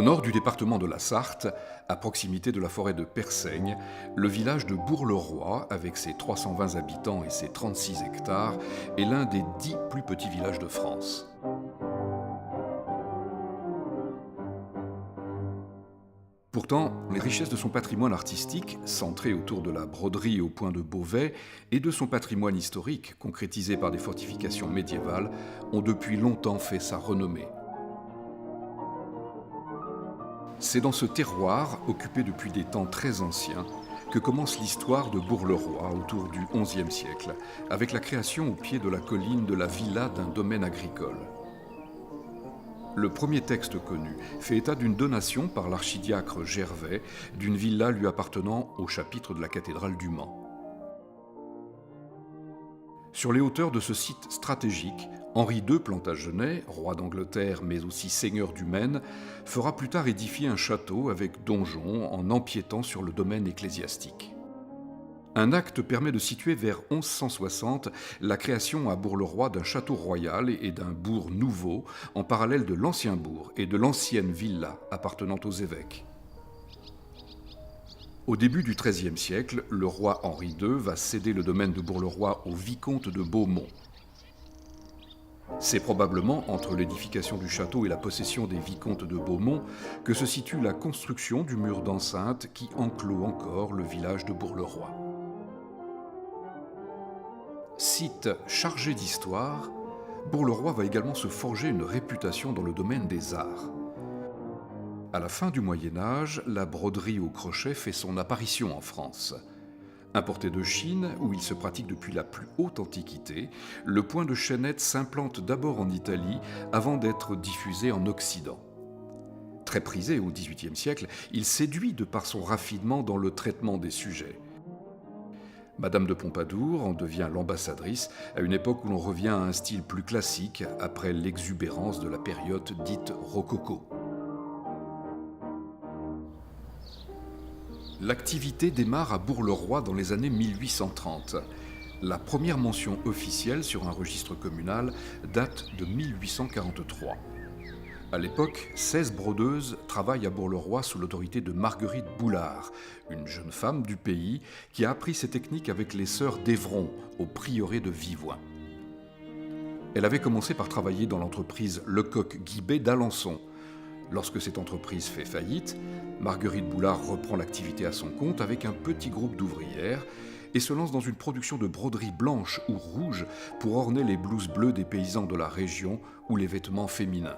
nord du département de la Sarthe, à proximité de la forêt de Persaigne, le village de Bourg-le-Roi, avec ses 320 habitants et ses 36 hectares, est l'un des 10 plus petits villages de France. Pourtant, les richesses de son patrimoine artistique, centré autour de la broderie au point de Beauvais, et de son patrimoine historique, concrétisé par des fortifications médiévales, ont depuis longtemps fait sa renommée. C'est dans ce terroir, occupé depuis des temps très anciens, que commence l'histoire de Bourg-le-Roi autour du XIe siècle, avec la création au pied de la colline de la villa d'un domaine agricole. Le premier texte connu fait état d'une donation par l'archidiacre Gervais d'une villa lui appartenant au chapitre de la cathédrale du Mans. Sur les hauteurs de ce site stratégique, Henri II Plantagenet, roi d'Angleterre mais aussi seigneur du Maine, fera plus tard édifier un château avec donjon en empiétant sur le domaine ecclésiastique. Un acte permet de situer vers 1160 la création à Bourg-le-Roi d'un château royal et d'un bourg nouveau en parallèle de l'ancien bourg et de l'ancienne villa appartenant aux évêques. Au début du XIIIe siècle, le roi Henri II va céder le domaine de Bourg-le-Roi au vicomte de Beaumont. C'est probablement entre l'édification du château et la possession des vicomtes de Beaumont que se situe la construction du mur d'enceinte qui enclôt encore le village de Bourg-le-Roi. Site chargé d'histoire, Bourg-le-Roi va également se forger une réputation dans le domaine des arts. À la fin du Moyen-Âge, la broderie au crochet fait son apparition en France. Importé de Chine, où il se pratique depuis la plus haute antiquité, le point de chaînette s'implante d'abord en Italie avant d'être diffusé en Occident. Très prisé au XVIIIe siècle, il séduit de par son raffinement dans le traitement des sujets. Madame de Pompadour en devient l'ambassadrice à une époque où l'on revient à un style plus classique après l'exubérance de la période dite rococo. L'activité démarre à Bourg-le-Roi dans les années 1830. La première mention officielle sur un registre communal date de 1843. À l'époque, 16 brodeuses travaillent à Bourg-le-Roi sous l'autorité de Marguerite Boulard, une jeune femme du pays qui a appris ces techniques avec les sœurs d'Évron au prieuré de Vivoin. Elle avait commencé par travailler dans l'entreprise Lecoq-Guibet d'Alençon. Lorsque cette entreprise fait faillite, Marguerite Boulard reprend l'activité à son compte avec un petit groupe d'ouvrières et se lance dans une production de broderie blanche ou rouge pour orner les blouses bleues des paysans de la région ou les vêtements féminins.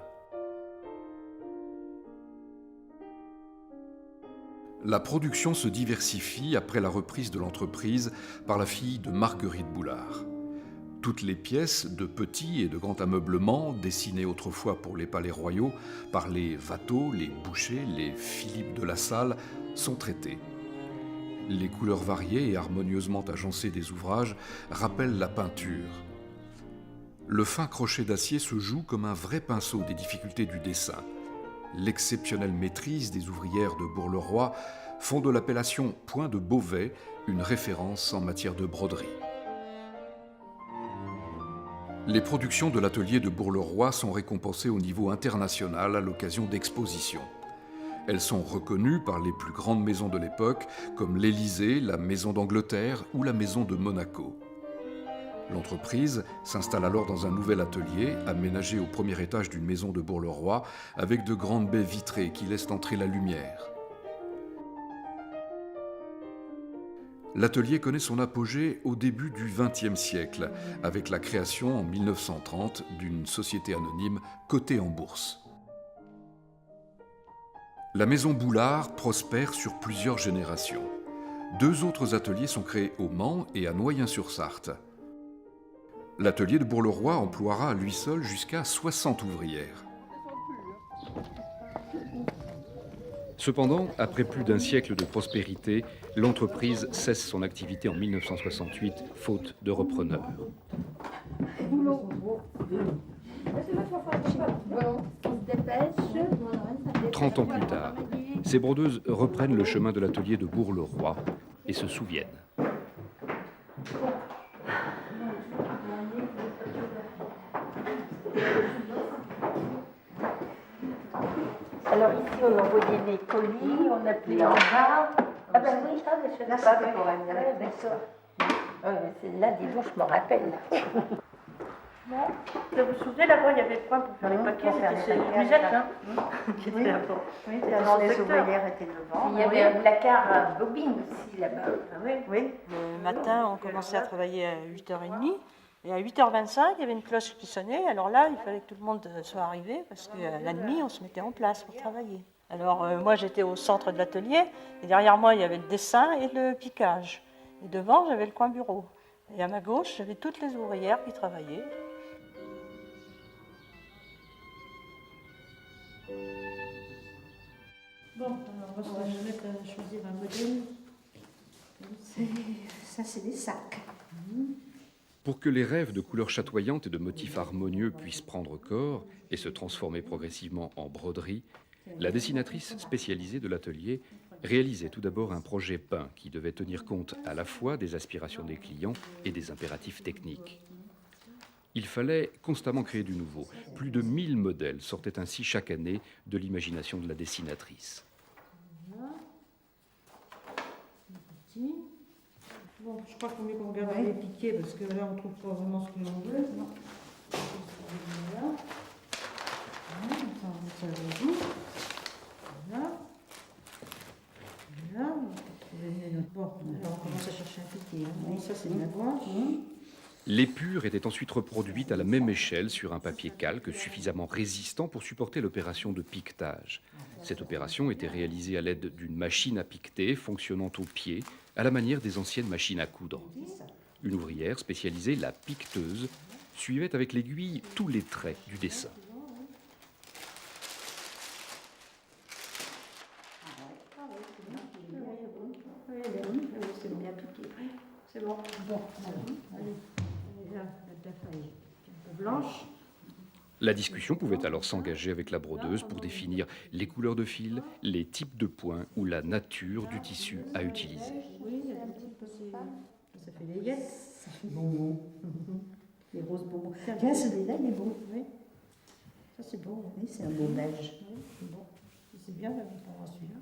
La production se diversifie après la reprise de l'entreprise par la fille de Marguerite Boulard. Toutes les pièces de petit et de grand ameublement, dessinées autrefois pour les palais royaux par les Watteau, les Boucher, les Philippe de la Salle, sont traitées. Les couleurs variées et harmonieusement agencées des ouvrages rappellent la peinture. Le fin crochet d'acier se joue comme un vrai pinceau des difficultés du dessin. L'exceptionnelle maîtrise des ouvrières de Bourg-le-Roi font de l'appellation point de Beauvais une référence en matière de broderie. Les productions de l'atelier de Bourg-le-Roi sont récompensées au niveau international à l'occasion d'expositions. Elles sont reconnues par les plus grandes maisons de l'époque comme l'Élysée, la Maison d'Angleterre ou la Maison de Monaco. L'entreprise s'installe alors dans un nouvel atelier aménagé au premier étage d'une maison de Bourg-le-Roi avec de grandes baies vitrées qui laissent entrer la lumière. L'atelier connaît son apogée au début du XXe siècle, avec la création en 1930 d'une société anonyme cotée en bourse. La maison Boulard prospère sur plusieurs générations. 2 autres ateliers sont créés au Mans et à Noyen-sur-Sarthe. L'atelier de Bourg-le-Roi emploiera à lui seul jusqu'à 60 ouvrières. Cependant, après plus d'un siècle de prospérité, l'entreprise cesse son activité en 1968, faute de repreneurs. 30 ans plus tard, ces brodeuses reprennent le chemin de l'atelier de Bourg-le-Roi et se souviennent. Alors ici, on envoyait des colis, on appelait en bas. Ah ben oui, ça, je Là, sais pas. c'était pour un direct. D'accord. Là, dis donc, je m'en rappelle. Non. Vous vous souvenez, là-bas, il y avait le point pour faire les paquets, c'était les musettes, hein, qui Oui. étaient là-bas. Oui, C'était avant son les secteur. ouvrières étaient devant. Il y avait un placard à bobine aussi là-bas. Ah oui. Oui. Le matin, on commençait à travailler à 8h30. Et à 8h25, il y avait une cloche qui sonnait. Alors là, il fallait que tout le monde soit arrivé parce qu'à la nuit, on se mettait en place pour travailler. Alors moi, j'étais au centre de l'atelier. Et derrière moi, il y avait le dessin et le piquage. Et devant, j'avais le coin bureau. Et à ma gauche, j'avais toutes les ouvrières qui travaillaient. Bon, alors on va se mettre à choisir un modèle. Ça, c'est des sacs. Pour que les rêves de couleurs chatoyantes et de motifs harmonieux puissent prendre corps et se transformer progressivement en broderie, la dessinatrice spécialisée de l'atelier réalisait tout d'abord un projet peint qui devait tenir compte à la fois des aspirations des clients et des impératifs techniques. Il fallait constamment créer du nouveau. Plus de 1000 modèles sortaient ainsi chaque année de l'imagination de la dessinatrice. Petit. Bon, je crois qu'on est qu'on regarde les piquets parce que là on trouve pas vraiment ce que l'on veut. Non. Voilà. Voilà, ça, on met ça au bout. Voilà. Voilà. Bon, alors on commence à chercher un piquet. Hein. Bon, ça c'est de la gouache. L'épure était ensuite reproduite à la même échelle sur un papier calque suffisamment résistant pour supporter l'opération de piquetage. Cette opération était réalisée à l'aide d'une machine à piqueter fonctionnant au pied, à la manière des anciennes machines à coudre. Une ouvrière spécialisée, la piqueteuse, suivait avec l'aiguille tous les traits du dessin. C'est bien piqué. C'est bon. Bon, allez. Là, la feuille est un peu blanche. La discussion pouvait alors s'engager avec la brodeuse pour définir les couleurs de fil, les types de points ou la nature du tissu à utiliser. Oui, il y a des petits côtés. Ça fait des guettes. Ça fait bonbons. Les roses bonbons. Tiens, Tiens, celui-là, il est beau. Oui. Ça c'est beau. Oui, c'est un beau beige. Oui, c'est bon. C'est bien, on prendra celui-là.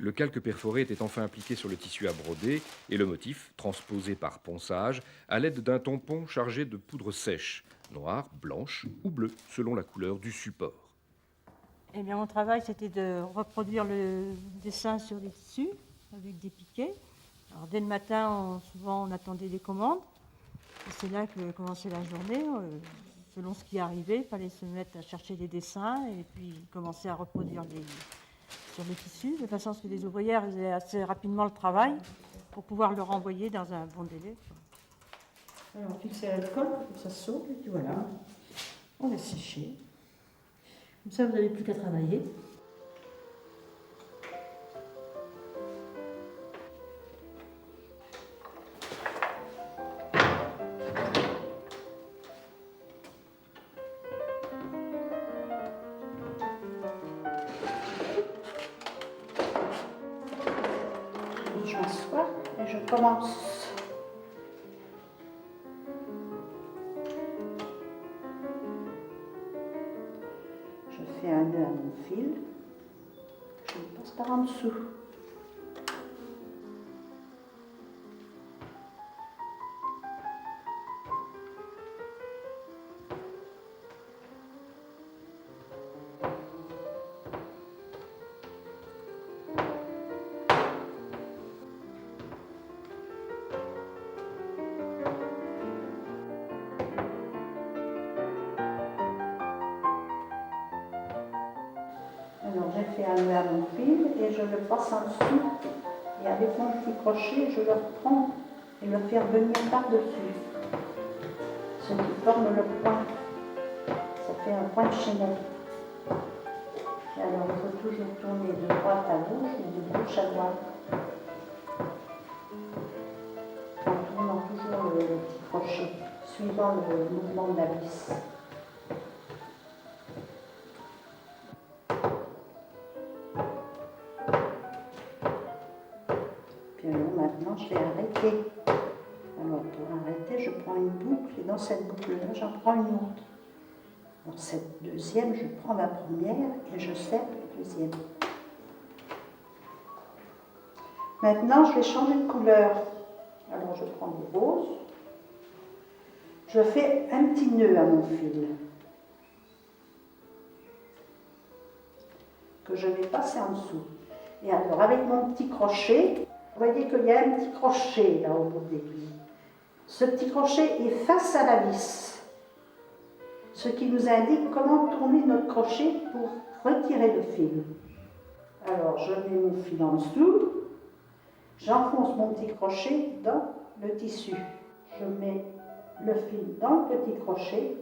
Le calque perforé était enfin appliqué sur le tissu à broder et le motif, transposé par ponçage, à l'aide d'un tampon chargé de poudre sèche, noire, blanche ou bleue, selon la couleur du support. Eh bien, mon travail, c'était de reproduire le dessin sur les tissus avec des piquets. Alors, dès le matin, souvent, on attendait des commandes. Et c'est là que commençait la journée. Selon ce qui arrivait, il fallait se mettre à chercher les dessins et puis commencer à reproduire sur le tissu, de façon à ce que les ouvrières faisaient assez rapidement le travail pour pouvoir le renvoyer dans un bon délai. Alors, on fixe à l'alcool pour que ça saute, et puis voilà. On laisse sécher. Comme ça, vous n'avez plus qu'à travailler. Je m'assois et je commence. Je fais un nœud à mon fil. Je le passe par en dessous. Alors j'ai fait un nœud à mon fil et je le passe en dessous. Et avec mon petit crochet, je le reprends et le fais revenir par-dessus. Ce qui forme le point. Ça fait un point de chaînette. Et alors il faut toujours tourner de droite à gauche ou de gauche à droite. En tournant toujours le petit crochet, suivant le mouvement de la vis. Puis alors maintenant je vais arrêter. Alors pour arrêter, je prends une boucle et dans cette boucle-là, j'en prends une autre. Dans cette deuxième, je prends la première et je serre la deuxième. Maintenant, je vais changer de couleur. Alors, je prends du rose. Je fais un petit nœud à mon fil que je vais passer en dessous. Et alors, avec mon petit crochet, vous voyez qu'il y a un petit crochet là au bout de l'aiguille. Ce petit crochet est face à la vis, ce qui nous indique comment tourner notre crochet pour retirer le fil. Alors, je mets mon fil en dessous, j'enfonce mon petit crochet dans le tissu. Je mets le fil dans le petit crochet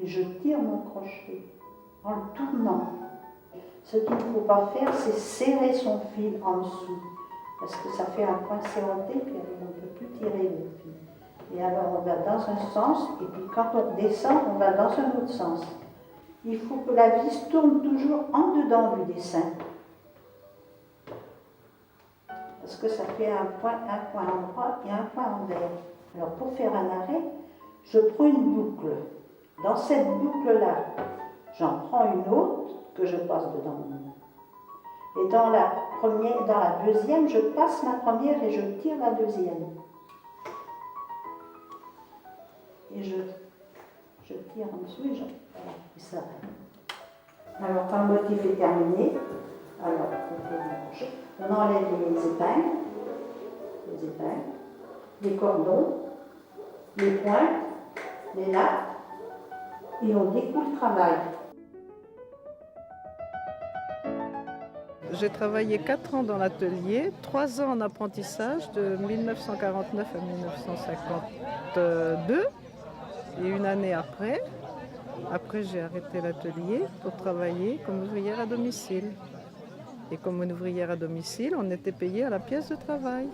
et je tire mon crochet en le tournant. Ce qu'il ne faut pas faire, c'est serrer son fil en dessous, parce que ça fait un point serranté, puis on ne peut plus tirer le fil. Et alors on va dans un sens, et puis quand on descend, on va dans un autre sens. Il faut que la vis tourne toujours en dedans du dessin, parce que ça fait un point endroit et un point envers. Alors pour faire un arrêt, je prends une boucle. Dans cette boucle-là, j'en prends une autre que je passe dedans. Et dans la deuxième, je passe ma première et je tire la deuxième. Et je tire en dessous et voilà, et ça va. Alors quand le motif est terminé, alors on enlève les épingles, les cordons, les pointes, les lattes, et on découpe le travail. J'ai travaillé 4 ans dans l'atelier, 3 ans en apprentissage de 1949 à 1952 et une année après. Après, j'ai arrêté l'atelier pour travailler comme ouvrière à domicile. Et comme une ouvrière à domicile, on était payé à la pièce de travail.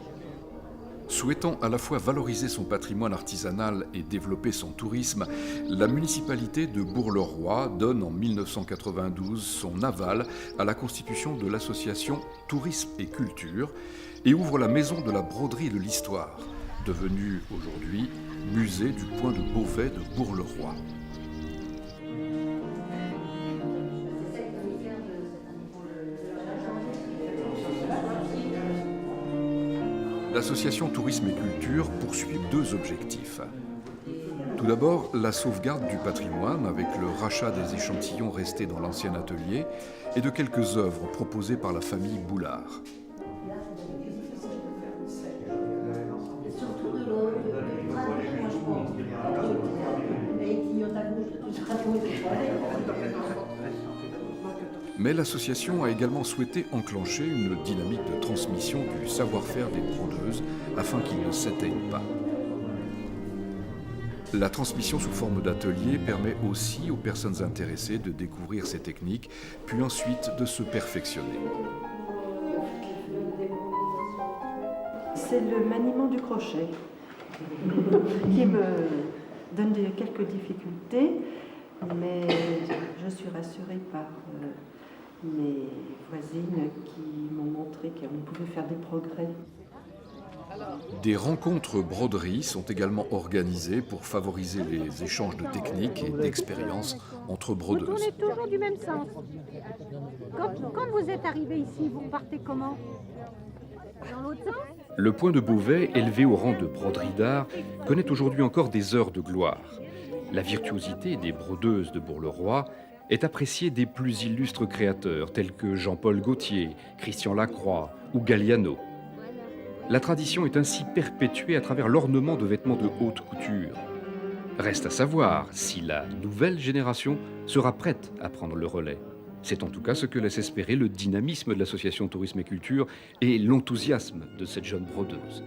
Souhaitant à la fois valoriser son patrimoine artisanal et développer son tourisme, la municipalité de Bourg-le-Roi donne en 1992 son aval à la constitution de l'association Tourisme et Culture et ouvre la maison de la broderie et de l'histoire, devenue aujourd'hui musée du Point de Beauvais de Bourg-le-Roi. L'association Tourisme et Culture poursuit 2 objectifs. Tout d'abord, la sauvegarde du patrimoine avec le rachat des échantillons restés dans l'ancien atelier et de quelques œuvres proposées par la famille Boulard. Mais l'association a également souhaité enclencher une dynamique de transmission du savoir-faire des brodeuses afin qu'il ne s'éteigne pas. La transmission sous forme d'atelier permet aussi aux personnes intéressées de découvrir ces techniques, puis ensuite de se perfectionner. C'est le maniement du crochet qui me donne quelques difficultés, mais je suis rassurée par mes voisines qui m'ont montré qu'on pouvait faire des progrès. Des rencontres broderies sont également organisées pour favoriser les échanges de techniques et d'expériences entre brodeuses. Vous tournez toujours du même sens. Quand vous êtes arrivé ici, vous partez comment? Dans l'autre sens? Le Point de Beauvais, élevé au rang de broderie d'art, connaît aujourd'hui encore des heures de gloire. La virtuosité des brodeuses de Bourg-le-Roi est appréciée des plus illustres créateurs tels que Jean-Paul Gaultier, Christian Lacroix ou Galliano. La tradition est ainsi perpétuée à travers l'ornement de vêtements de haute couture. Reste à savoir si la nouvelle génération sera prête à prendre le relais. C'est en tout cas ce que laisse espérer le dynamisme de l'association Tourisme et Culture et l'enthousiasme de cette jeune brodeuse.